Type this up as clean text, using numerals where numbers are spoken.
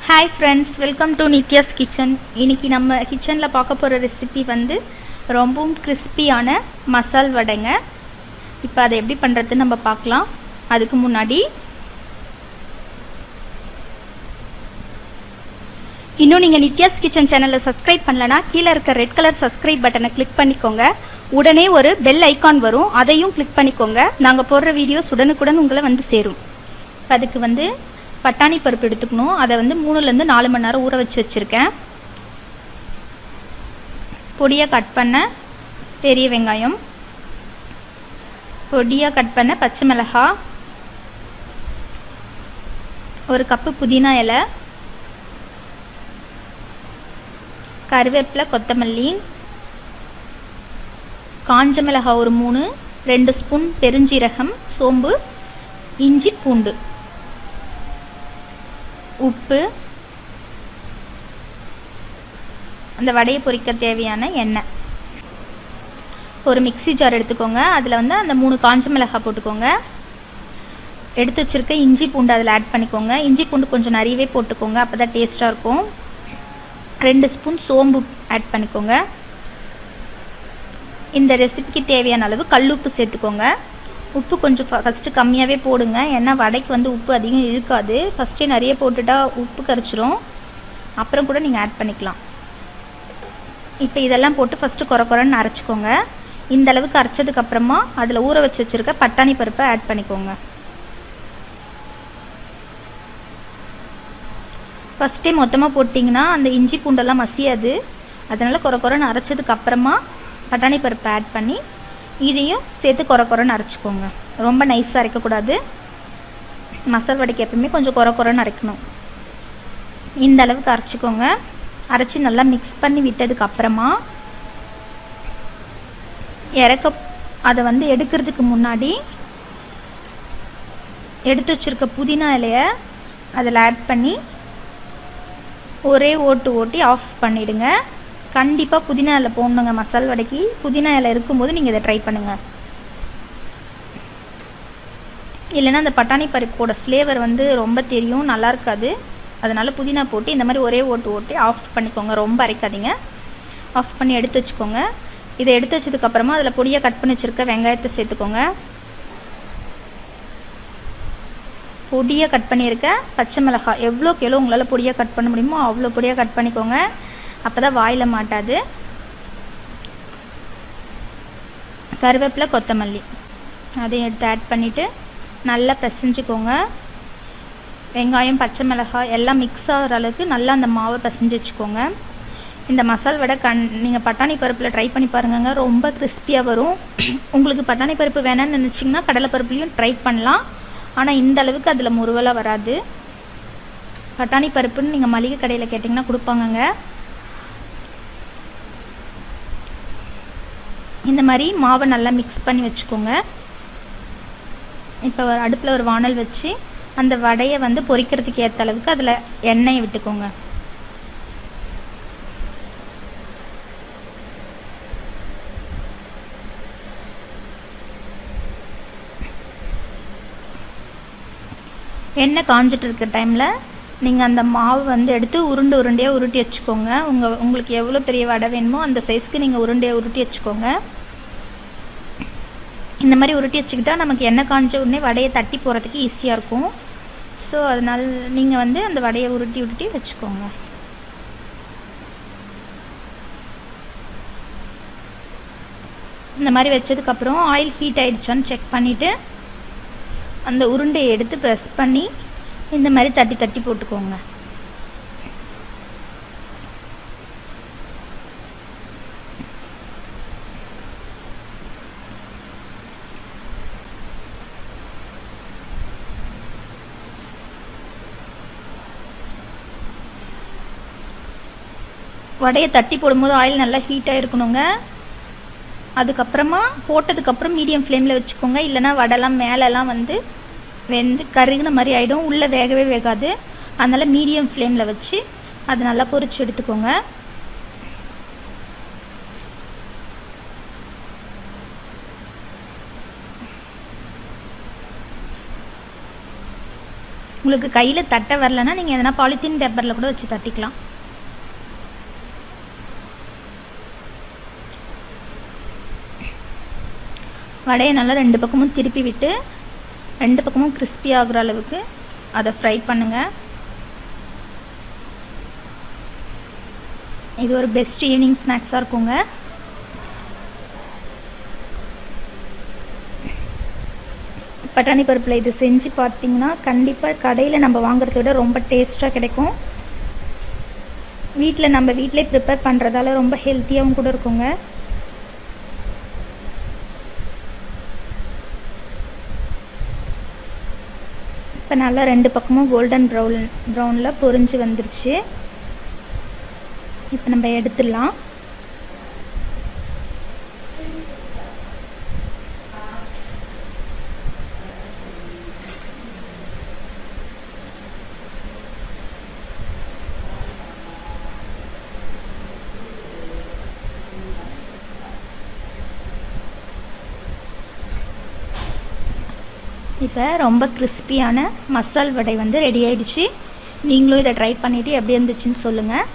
Hi friends, welcome to Nithya's kitchen. இன்றைக்கி நம்ம கிச்சனில் பார்க்க போகிற ரெசிபி வந்து ரொம்பவும் கிறிஸ்பியான மசால் வடைங்க. இப்போ அதை எப்படி பண்ணுறதுன்னு நம்ம பார்க்கலாம். அதுக்கு முன்னாடி இன்னும் நீங்கள் நித்யாஸ் கிச்சன் சேனலை சப்ஸ்கிரைப் பண்ணலன்னா கீழே இருக்க ரெட் கலர் சப்ஸ்கிரைப் பட்டனை கிளிக் பண்ணிக்கோங்க. உடனே ஒரு பெல் ஐக்கான் வரும், அதையும் கிளிக் பண்ணிக்கோங்க. நாங்கள் போடுற வீடியோஸ் உடனுக்குடன் உங்களை வந்து சேரும். அதுக்கு வந்து பட்டாணி பருப்பு எடுத்துக்கணும். அதை வந்து 3லேருந்து 4 மணி நேரம் ஊற வச்சு வச்சுருக்கேன். பொடியாக கட் பண்ண பெரிய வெங்காயம், பொடியாக கட் பண்ண பச்சை மிளகாய், ஒரு கப்பு புதினா இலை, கருவேப்பிலை, கொத்தமல்லி, காஞ்ச மிளகாய் ஒரு 3, 2 ஸ்பூன் பெருஞ்சீரகம், சோம்பு, இஞ்சி, பூண்டு, உப்பு, அந்த வடையை பொரிக்க தேவையான எண்ணெய். ஒரு மிக்ஸி ஜார் எடுத்துக்கோங்க. அதில் வந்து அந்த 3 காஞ்ச மிளகாய் போட்டுக்கோங்க. எடுத்து வச்சுருக்க இஞ்சி பூண்டு அதில் ஆட் பண்ணிக்கோங்க. இஞ்சி பூண்டு கொஞ்சம் நிறையவே போட்டுக்கோங்க, அப்போ தான் டேஸ்ட்டாக இருக்கும். 2 ஸ்பூன் சோம்பு ஆட் பண்ணிக்கோங்க. இந்த ரெசிபிக்கு தேவையான அளவு கல்லுப்பு சேர்த்துக்கோங்க. உப்பு கொஞ்சம் ஃபஸ்ட்டு கம்மியாகவே போடுங்க, ஏன்னா வடைக்கு வந்து உப்பு அதிகம் இழுக்காது. ஃபஸ்ட்டே நிறைய போட்டுட்டா உப்பு கரைச்சிரும், அப்புறம் கூட நீங்கள் ஆட் பண்ணிக்கலாம். இப்போ இதெல்லாம் போட்டு ஃபஸ்ட்டு குறைன்னு அரைச்சிக்கோங்க. இந்த அளவுக்கு அரைச்சதுக்கப்புறமா அதில் ஊற வச்சு வச்சுருக்க பட்டாணி பருப்பை ஆட் பண்ணிக்கோங்க. ஃபஸ்ட்டே மொத்தமாக போட்டிங்கன்னா அந்த இஞ்சி பூண்டெல்லாம் மசியாது. அதனால் குறைன்னு அரைச்சதுக்கப்புறமா பட்டாணி பருப்பை ஆட் பண்ணி இதையும் சேர்த்து குறைன்னு அரைச்சிக்கோங்க. ரொம்ப நைஸாக அரைக்கக்கூடாது. மசால் வடைக்கு எப்பவுமே கொஞ்சம் குறைன்னு அரைக்கணும். இந்த அளவுக்கு அரைச்சிக்கோங்க. அரைச்சி நல்லா மிக்ஸ் பண்ணி விட்டதுக்கப்புறமா அதை வந்து எடுக்கிறதுக்கு முன்னாடி எடுத்து வச்சுருக்க புதினா இலையை அதில் ஆட் பண்ணி ஒரே ஓட்டி ஆஃப் பண்ணிவிடுங்க. கண்டிப்பாக புதினா இலை போடணுங்க மசால் வடைக்கு. புதினா இலை இருக்கும்போது நீங்கள் இதை ட்ரை பண்ணுங்கள். இல்லைன்னா அந்த பட்டாணி பருப்போட ஃப்ளேவர் வந்து ரொம்ப தெரியும், நல்லா இருக்காது. அதனால் புதினா போட்டு இந்த மாதிரி ஒரே ஓட்டி ஆஃப் பண்ணிக்கோங்க. ரொம்ப அரைக்காதீங்க. ஆஃப் பண்ணி எடுத்து வச்சுக்கோங்க. இதை எடுத்து வச்சதுக்கப்புறமா அதில் பொடியாக கட் பண்ணி வச்சுருக்க வெங்காயத்தை சேர்த்துக்கோங்க. பொடியாக கட் பண்ணியிருக்க பச்சை மிளகாய் எவ்வளோக்கு எவ்வளோ உங்களால் பொடியாக கட் பண்ண முடியுமோ அவ்வளோ பொடியாக கட் பண்ணிக்கோங்க. அப்போ தான் வாயில் மாட்டாது. கருவேப்பிலை, கொத்தமல்லி அதையும் எடுத்து ஆட் பண்ணிவிட்டு நல்லா பிசைஞ்சிக்கோங்க. வெங்காயம், பச்சை மிளகாய் எல்லாம் மிக்ஸ் ஆகிற அளவுக்கு நல்லா அந்த மாவை பிசைஞ்சு வச்சுக்கோங்க. இந்த மசால் வடை நீங்கள் பட்டாணி பருப்பில் ட்ரை பண்ணி பாருங்க, ரொம்ப கிறிஸ்பியாக வரும். உங்களுக்கு பட்டாணி பருப்பு வேணான்னு நினச்சிங்கன்னா கடலை பருப்புலையும் ட்ரை பண்ணலாம். ஆனால் இந்த அளவுக்கு அதில் முறுவலாக வராது. பட்டாணி பருப்புன்னு நீங்கள் மளிகை கடையில் கேட்டிங்கன்னா கொடுப்பாங்கங்க. இந்த மாதிரி மாவை நல்லா மிக்ஸ் பண்ணி வச்சுக்கோங்க. இப்போ அடுப்பில் ஒரு வானல் வச்சு அந்த வடையை வந்து பொரிக்கிறதுக்கு ஏற்ற அளவுக்கு அதில் எண்ணெயை விட்டுக்கோங்க. எண்ணெய் காஞ்சிட்டு இருக்க டைமில் நீங்கள் அந்த மாவு வந்து எடுத்து உருண்டையாக உருட்டி வச்சுக்கோங்க. உங்களுக்கு எவ்வளோ பெரிய வடை வேணுமோ அந்த சைஸ்க்கு நீங்கள் உருண்டையாக உருட்டி வச்சுக்கோங்க. இந்த மாதிரி உருட்டி வச்சுக்கிட்டால் நமக்கு எண்ணெய் காஞ்ச உடனே வடையை தட்டி போகிறதுக்கு ஈஸியாக இருக்கும். ஸோ அதனால் நீங்கள் வந்து அந்த வடையை உருட்டி வச்சுக்கோங்க. இந்த மாதிரி வச்சதுக்கப்புறம் ஆயில் ஹீட் ஆகிடுச்சான்னு செக் பண்ணிவிட்டு அந்த உருண்டையை எடுத்து ப்ரெஸ் பண்ணி இந்த மாதிரி தட்டி போட்டுக்கோங்க. வடையை தட்டி போடும்போது ஆயில் நல்லா ஹீட்டாக இருக்கணுங்க. அதுக்கப்புறமா போட்டதுக்கப்புறம் மீடியம் ஃப்ளேமில் வச்சுக்கோங்க. இல்லைனா வடைலாம் மேலெலாம் வந்து வெந்து கருகுன மாதிரி ஆகிடும், உள்ளே வேகவே வேகாது. அதனால் மீடியம் ஃப்ளேமில் வச்சு அதை நல்லா பொரிச்சு எடுத்துக்கோங்க. உங்களுக்கு கையில் தட்ட வரலன்னா நீங்கள் எதனா பாலித்தீன் பேப்பரில் கூட வச்சு தட்டிக்கலாம். வடையை நல்லா 2 பக்கமும் திருப்பி விட்டு 2 பக்கமும் கிறிஸ்பி ஆகுற அளவுக்கு அதை ஃப்ரை பண்ணுங்கள். இது ஒரு பெஸ்ட் ஈவினிங் ஸ்நாக்ஸாக இருக்குங்க. பட்டாணி பருப்பில் இது செஞ்சு பார்த்தீங்கன்னா கண்டிப்பாக கடையில் நம்ம வாங்குறத விட ரொம்ப டேஸ்ட்டாக கிடைக்கும். நம்ம வீட்டிலே ப்ரிப்பேர் பண்ணுறதால ரொம்ப ஹெல்த்தியாகவும் கூட இருக்குங்க. இப்போ நல்லா 2 பக்கமும் கோல்டன் ப்ரௌனில் பொரிஞ்சு வந்துருச்சு. இப்போ நம்ம எடுத்துடலாம். இப்போ ரொம்ப கிறிஸ்பியான மசால் வடை வந்து ரெடி ஆகிடுச்சு. நீங்களும் இதை ட்ரை பண்ணிவிட்டு எப்படி இருந்துச்சுன்னு சொல்லுங்கள்.